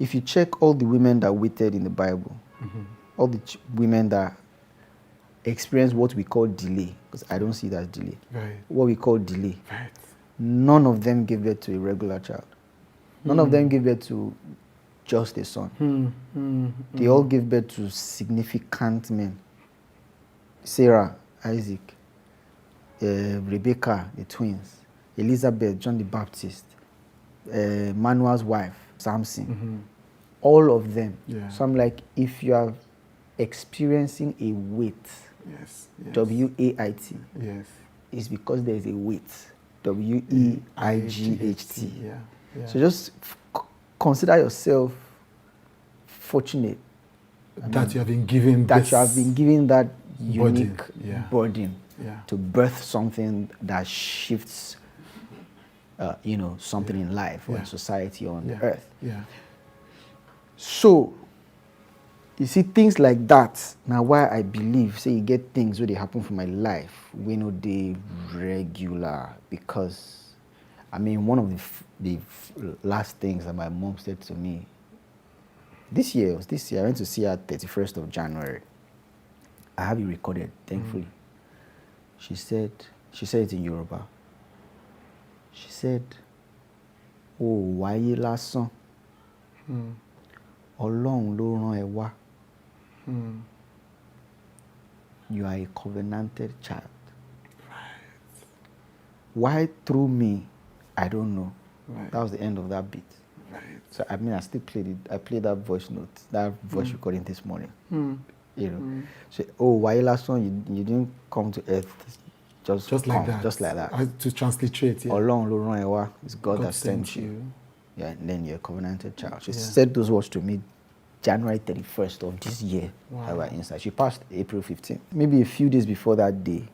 if you check all the women that waited in the Bible, all the women that experienced what we call delay, because I don't see that as delay, what we call delay, none of them gave birth to a regular child. None of them gave birth to just a son. They all gave birth to significant men. Sarah, Isaac, Rebecca, the twins, Elizabeth, John the Baptist, Manuel's wife, Samson, all of them. So I'm like, if you are experiencing a wait, W-A-I-T, it's because there is a wait, W-E-I-G-H-T. So just consider yourself fortunate that you have been given that unique burden to birth something that shifts something in life or in society or on the earth. So you see things like that. Now why I believe, say you get things where they happen for my life, we know they regular, because I mean one of the last things that my mom said to me this year, I went to see her 31st of January. I have it recorded, thankfully. She said it in Yoruba. She said, "Oh, wáyé lásán. Ọlọ́run ló rán ẹ wá. You are a covenanted child. Why through me, I don't know." That was the end of that beat. So I mean, I still played it. I played that voice note, that voice recording this morning. So, "Oh, wáyé lásán, you didn't come to earth just like that. Just like that." To transliterate, Ọlọ́run ló rán ẹ wá. It's God that sent you. Yeah, and then you're a covenanted child. She said those words to me January 31st of this year. I was inside. She passed April 15th. Maybe a few days before that day,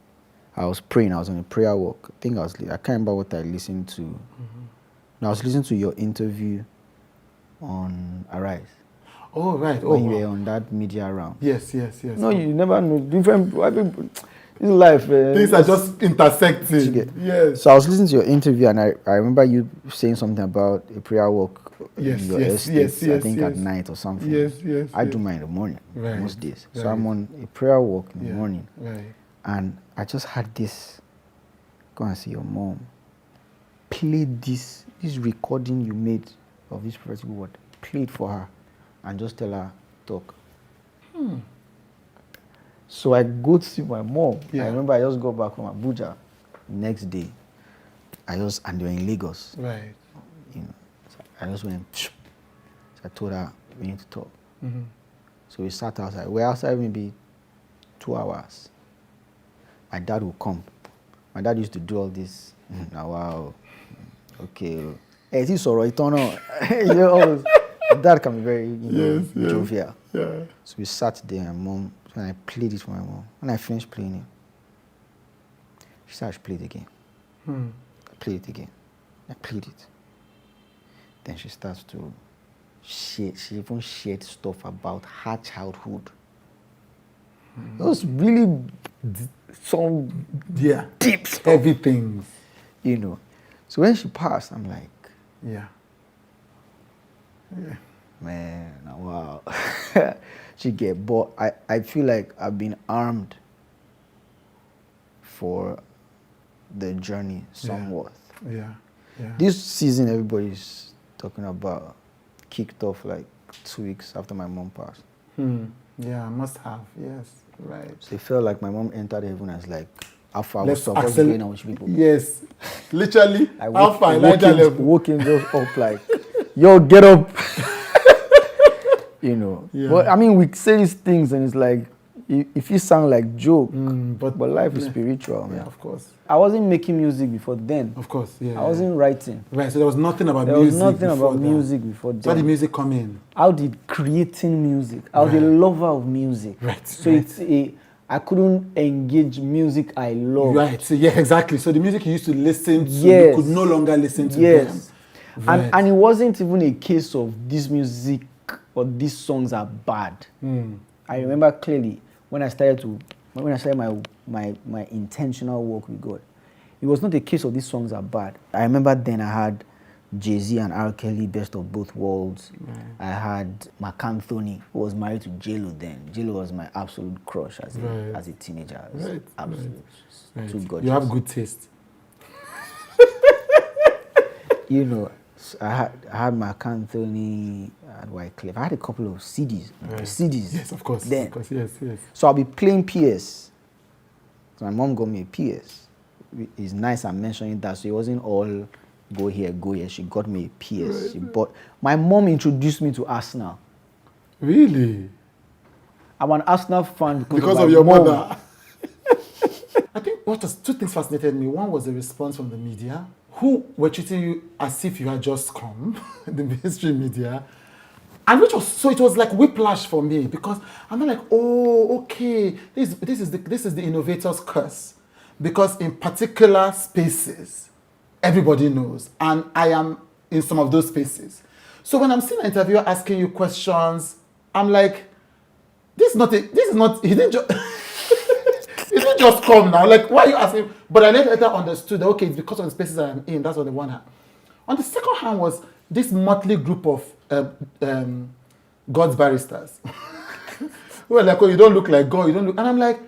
I was praying. I was on a prayer walk. I can't remember what I listened to. I was listening to your interview on Arise. Oh, right. When you were on that media round. Yes. No, you never know. Different. This life. Things are just intersecting. Yes. So I was listening to your interview, and I remember you saying something about a prayer walk in your estate, I think at night or something. Yes. I do mine in the morning most days. So I'm on a prayer walk in the morning. And I just had this, go and see your mom. Play this recording you made of this prophetic word. Play it for her and just tell her, talk. So I go to see my mom. I remember I just got back from Abuja. Next day, and they were in Lagos. Right. So I just went. So I told her we need to talk. So we sat outside. We're outside maybe 2 hours. My dad will come. My dad used to do all this. Now, wow. Okay. Hey, this alright, dad can be very, jovial. So we sat there, and mom. And I played it for my mom. When I finished playing it, she said I should play it again. I played it again. I played it. Then she starts to share. She even shared stuff about her childhood. It was really some deep stuff. Heavy things. So when she passed, I'm like, man, wow. But I feel like I've been armed for the journey somewhat. This season everybody's talking about kicked off like 2 weeks after my mom passed. Must have. Yes, right. So it felt like my mom entered heaven as like, how far was supposed going on with people. Yes, literally. How far? Walking just up like, yo, get up. But I mean, we say these things and it's like, if you sound like joke, but life is spiritual, man. Yeah, of course. I wasn't making music before then. Of course, I wasn't writing. Right, so there was nothing about music. There was nothing about music before then. So how did music come in? How did creating music? I was a lover of music. Right. So I couldn't engage music I love. Right. So exactly. So the music you used to listen to, you could no longer listen to them. Right. And it wasn't even a case of this music or these songs are bad. I remember clearly when I started my intentional work with God. It was not a case of these songs are bad. I remember then I had Jay-Z and R. Kelly, Best of Both Worlds. I had Mark Anthony, who was married to J-Lo then. J-Lo was my absolute crush as a teenager. Absolute. Too gorgeous. You have good taste. You know, I had Mark Anthony and Wyclef. I had a couple of CDs. CDs. Yes, of course. Then. Of course, yes. So I'll be playing PS. So my mom got me a PS. It's nice I'm mentioning that. So it wasn't all go here, go here. She got me a PS. She bought. My mom introduced me to Arsenal. Really? I'm an Arsenal fan because of your mother. I think two things fascinated me. One was the response from the media, who were treating you as if you had just come, the mainstream media, and it was like whiplash for me, because I'm not like, oh, okay, this is the innovator's curse, because in particular spaces, everybody knows, and I am in some of those spaces. So when I'm seeing an interviewer asking you questions, I'm like, he didn't just come now. Like, why are you asking? But I later understood that, okay, it's because of the spaces I'm in. That's on the one hand. On the second hand was this motley group of God's barristers. who were like, oh, you don't look like God. You don't look. And I'm like,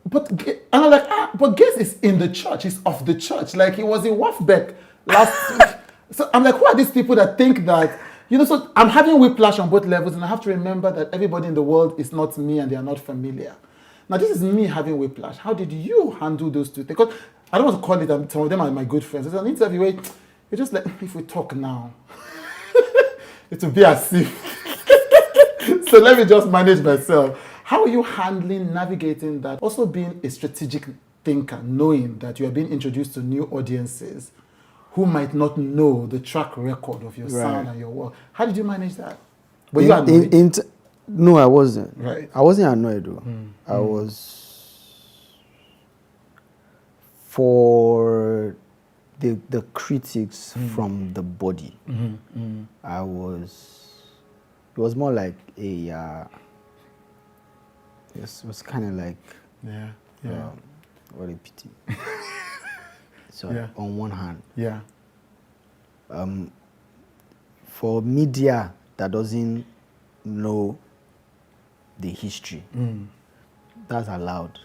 but Gaise is in the church. He's of the church. Like, he was in Wafbeck last week. So I'm like, who are these people that think that, so I'm having whiplash on both levels, and I have to remember that everybody in the world is not me and they are not familiar. Now, this is me having whiplash. How did you handle those two things? Because I don't want to call it, some of them are my good friends. It's an interview where you're just like, if we talk now, it will be as if. So let me just manage myself. How are you navigating that? Also being a strategic thinker, knowing that you are being introduced to new audiences who might not know the track record of your sound and your work. How did you manage that? Were you annoyed? No, I wasn't. Right. I wasn't annoyed though. I was for the critics from the body. It was more like it was kind of like what a pity. So on one hand, for media that doesn't know the history, that's allowed.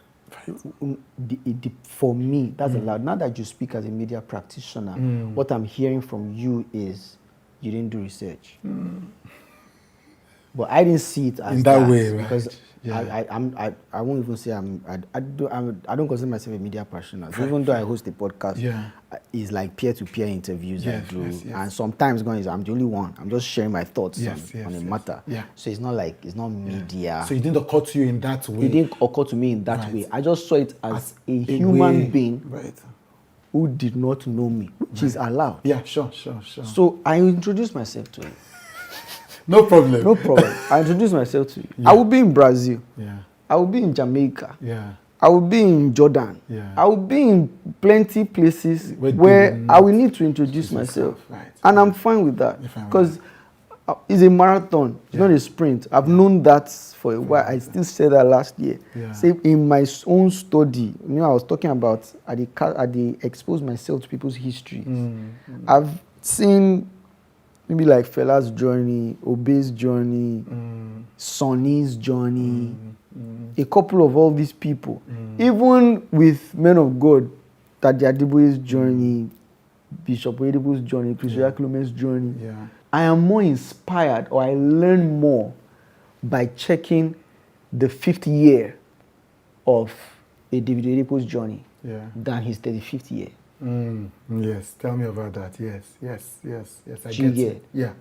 For me, that's allowed. Now that you speak as a media practitioner, what I'm hearing from you is you didn't do research. But I didn't see it as in that way, right? Because I won't even say I don't consider myself a media practitioner. So even though I host a podcast, it's like peer-to-peer interviews I do, and sometimes I'm the only one. I'm just sharing my thoughts on a matter. So it's not media. So it didn't occur to you in that way. It didn't occur to me in that way. I just saw it as a human being who did not know me, which is allowed. Yeah, sure. So I introduced myself to you. No problem. I introduced myself to you. I will be in Brazil. I will be in Jamaica. I will be in Jordan. I will be in plenty places where I will need to introduce myself. And I'm fine with that. Because it's a marathon. It's not a sprint. I've known that for a while. I still said that last year. Say in my own study, I was talking about I expose myself to people's history. I've seen maybe like Fela's journey, Obe's journey, Sonny's journey, a couple of all these people. Even with men of God, Tade Adeboye's journey, Bishop Oyedepo's journey, Chris Oyakhilom's journey. I am more inspired, or I learn more by checking the 5th year of a David Oyedepo's journey than his 35th year. Yes, tell me about that. Yes. I get it. Yeah.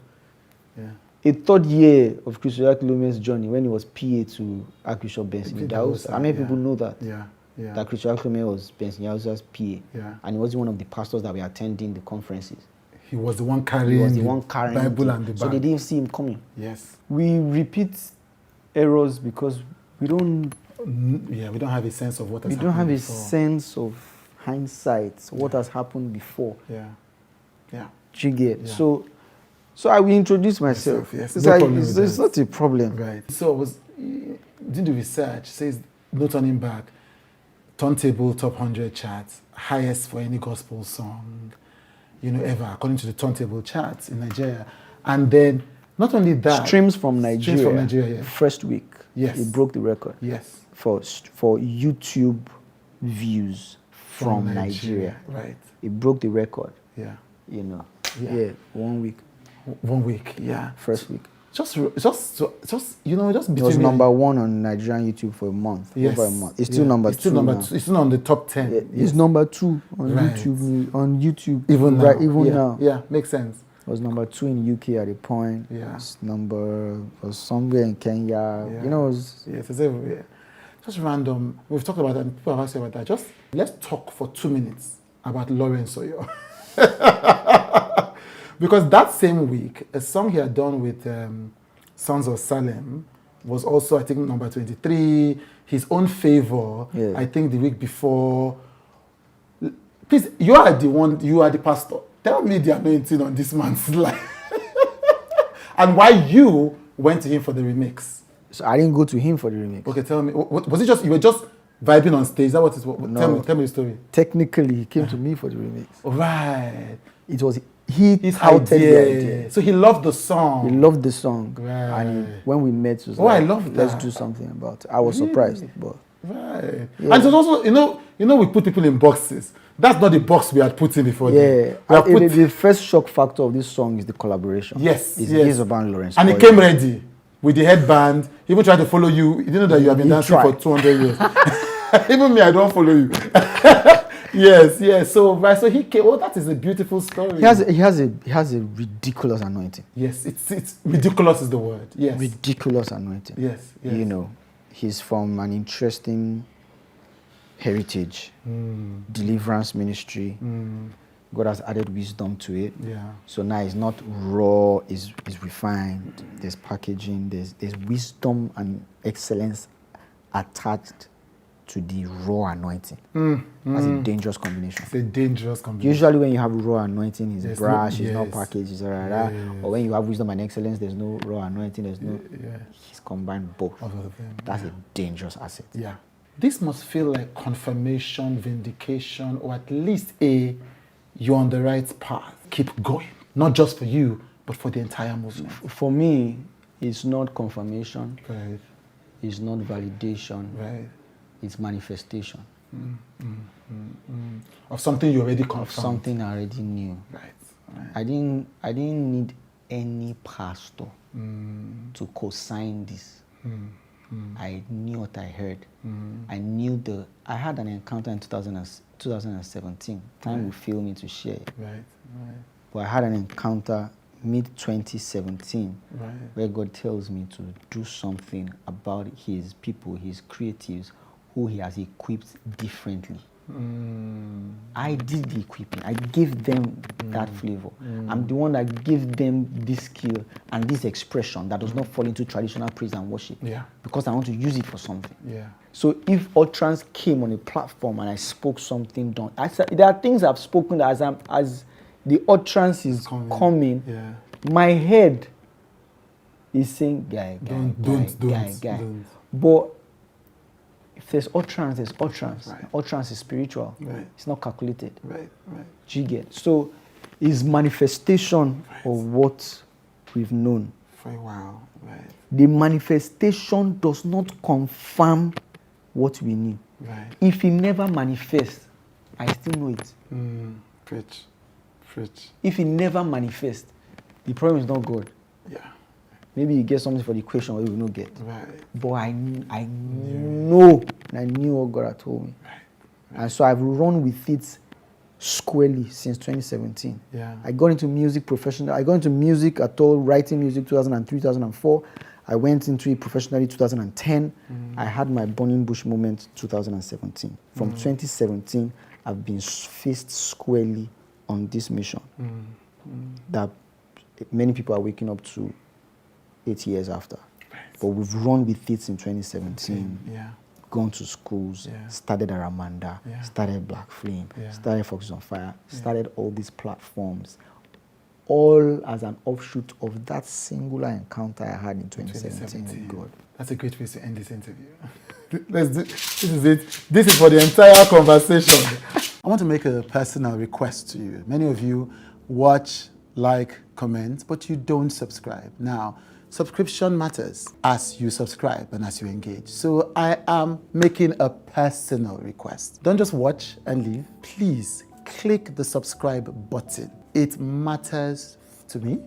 A 3rd year of Chris Oyakhilom's journey when he was PA to Archbishop Benson Idahosa. How many people know that? That Chris Oyakhilome was Benson Idahosa's PA, and he was one of the pastors that were attending the conferences. He was the one carrying the Bible and the Bible. So they didn't see him coming. Yes. We repeat errors because we don't. We don't have a sense of what has happened. We don't have a sense of hindsight, what has happened before. You get. So I will introduce myself. Yes. It's not a problem. Right. So I was did the research. Says no turning back. Turntable top 100 charts, highest for any gospel song. ever, according to the turntable charts in Nigeria. And then not only that, Streams from Nigeria, yeah. first week, Yes. it broke the record. Yes. For YouTube views from Nigeria. Right. It broke the record. Yeah. Yeah, 1 week. 1 week. Yeah. First week. Just between It was number 1 on Nigerian YouTube for a month. Yes. Over a month. It's still number 2. It's still number 2. It's still on the top 10. Yeah, it's number 2 on YouTube. On YouTube. Even now. Right, even now. Yeah, makes sense. It was number 2 in UK at a point. Yeah. Was somewhere in Kenya. Yeah. It was. Yes, it's everywhere. Just random. We've talked about that. And people have asked about that. Just let's talk for 2 minutes about Lawrence Oyo. Because that same week, a song he had done with Sons of Salem was also, I think, number 23. His Own Favor, I think, the week before. Please, you are the pastor. Tell me the anointing on this man's life. And why you went to him for the remix. So I didn't go to him for the remix. Okay, tell me. Was it just, you were just vibing on stage? Is that what it was? No. Tell me the story. Technically, he came to me for the remix. Right. It was he His touted the idea. So he loved the song. He loved the song. Right. And when we met, he was I love that. let's do something about it. I was surprised, but right. Yeah. And it was also, we put people in boxes. That's not the box we had put in before. yeah. The first shock factor of this song is the collaboration. Yes. It's Gaise Baba and Lawrence. And he came ready with the headband. He even tried to follow you. He didn't know that you have been dancing for 200 years. Even me, I don't follow you. Yes. So he came. Oh, that is a beautiful story. He has a ridiculous anointing. Yes, it's ridiculous is the word. Yes. Ridiculous anointing. Yes. He's from an interesting heritage, deliverance ministry. God has added wisdom to it. Yeah. So now it's not raw, it's refined. There's packaging, there's wisdom and excellence attached to the raw anointing. That's a dangerous combination. It's a dangerous combination. Usually when you have raw anointing, it's There's brash, no- it's not yes. packaged, it's Yes. or when you have wisdom and excellence, there's no raw anointing, there's no. He's combined both. All of them. That's a dangerous asset. Yeah. This must feel like confirmation, vindication, or at least you're on the right path. Keep going. Not just for you, but for the entire movement. For me, it's not confirmation, Right. it's not validation, Right. it's manifestation Of something you already of confirmed. something I already knew. Right. I didn't need any pastor to co-sign this. I knew what I heard. I had an encounter in 2017. Time will fail me to share it. Right. But I had an encounter mid-2017 where God tells me to do something about his people, his creatives, who he has equipped differently. I did the equipping. I gave them that flavor. I'm the one that gave them this skill and this expression that does not fall into traditional praise and worship. Yeah. Because I want to use it for something. Yeah. So if utterance came on a platform and I spoke something down, there are things I've spoken that as the utterance is coming, my head is saying, guy. Don't. But if there's utterance, there's utterance. Right. Utterance is spiritual. Right. It's not calculated. Right. Do you get? So it's manifestation of what we've known. For a while. Right. The manifestation does not confirm what we knew. Right. If it never manifests, I still know it. Preach. If it never manifests, the problem is not God. Yeah. Maybe you get something for the equation or you will not get. Right. But I know, and I knew what God had told me. Right. And so I've run with it squarely since 2017. Yeah. I got into music professionally. I got into music at all, writing music 2003, 2004. I went into it professionally 2010. I had my burning bush moment 2017. From 2017, I've been faced squarely on this mission that many people are waking up to 8 years after. Right. But we've run with it in 2017. Yeah. Gone to schools, started Aramanda, started Black Flame, started Foxes on Fire, started all these platforms, all as an offshoot of that singular encounter I had in 2017 with God. That's a great way to end this interview. This is it. This is for the entire conversation. I want to make a personal request to you. Many of you watch, like, comment, but you don't subscribe. Now, subscription matters as you subscribe and as you engage. So I am making a personal request. Don't just watch and leave. Please click the subscribe button. It matters to me.